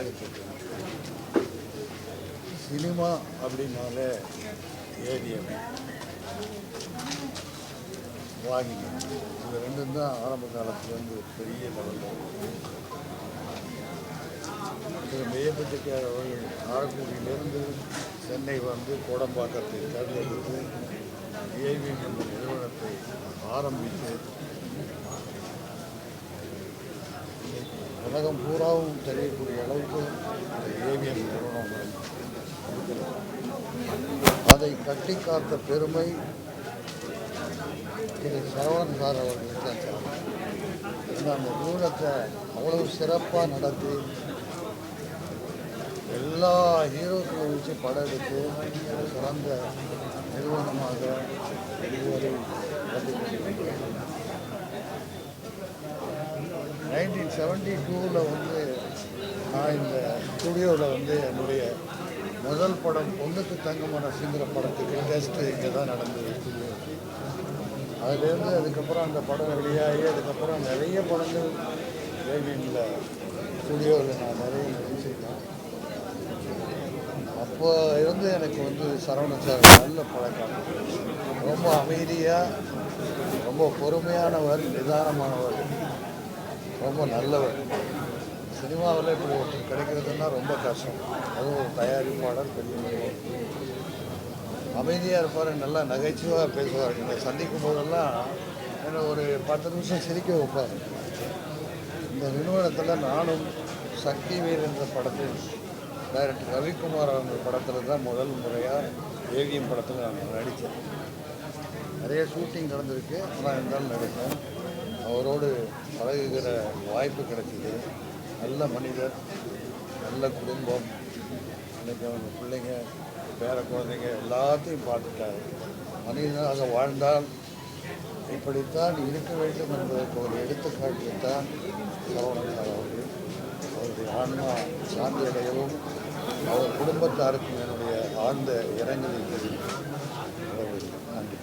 வச்சிருக்கேன். சினிமா அப்படின்னாலே ஏவிஎம் வாங்கிங்க, இது ரெண்டும் தான் ஆரம்ப காலத்துலேருந்து பெரிய லெவலில். திரு மெய்யப்பட்டிக்கார் அவர்கள் ஆரக்குடியிலிருந்து சென்னை வந்து கோடம்பாக்கத்தை தேர்ந்தெடுத்து ஏவிஎம் என்ற நிறுவனத்தை ஆரம்பித்து உலகம் பூராவும் தெரியக்கூடிய அளவுக்கு இந்த ஏவிஎம் நிறுவனம் அதை கட்டி காத்த பெருமை திரு சரவணன் சார் அவர்களுக்கு தான் சார். அந்த நிறுவனத்தை அவ்வளவு சிறப்பாக நடத்தி எல்லா ஹீரோக்களை வச்சு படம் எடுத்து சிறந்த நிறுவனமாக இதுவரை கட்டிக்கொண்டிருக்கிறது. 1972 வந்து நான் இந்த ஸ்டுடியோவில் வந்து என்னுடைய முதல் படம் பொண்ணுக்கு தங்க மனசுங்கிற படத்துக்கு டெஸ்ட்டு இங்கே தான் நடந்தது ஸ்டுடியோ. அதுலேருந்து அதுக்கப்புறம் அந்த படம் வெளியாகி அதுக்கப்புறம் நிறைய படங்கள் ஏவிஎம்ல ஸ்டுடியோவில் நான் நிறைய நடிச்சிருக்கேன். அப்போ இருந்து எனக்கு வந்து சரவணன் சார் நல்ல பழக்கம். ரொம்ப அமைதியாக, ரொம்ப பொறுமையானவர், நிதானமானவர், ரொம்ப நல்லவர். சினிமாவில் இப்படி ஒருத்தர் கிடைக்கிறதுனா ரொம்ப கஷ்டம். அதுவும் ஒரு தயாரிப்பாளர், பெரிய அமைதியாக இருப்பார், நல்லா நகைச்சுவாக பேசுவார். என்னை சந்திக்கும் போதெல்லாம் என்னை ஒரு 10 நிமிஷம் சிரிக்க வைப்பார். இந்த நிறுவனத்தில் நானும் சக்தி வீர் என்ற படத்தில் டைரக்டர் ரவிக்குமார் அவங்க படத்தில் தான் முதல் முறையாக ஏவிஎம் படத்தில் நான் நடித்தேன். நிறைய ஷூட்டிங் நடந்திருக்கு, ஆனால் இருந்தாலும் நடித்தேன். அவரோடு பழகுகிற வாய்ப்பு கிடைச்சிது. நல்ல மனிதர், நல்ல குடும்பம். இன்றைக்கி அவங்க பிள்ளைங்க, பேர குழந்தைங்க எல்லாத்தையும் பார்த்துட்டாரு. மனிதனாக வாழ்ந்தால் இப்படித்தான் இருக்க வேண்டும் என்பதற்கு ஒரு எடுத்துக்காட்டுத்தான் சரவணன் அவர்கள். அவருடைய ஆன்மா சாந்தி அடையவும் அவர் குடும்பத்தாருக்கும் என்னுடைய ஆழ்ந்த இரங்கலை தெரிவித்து நன்றி.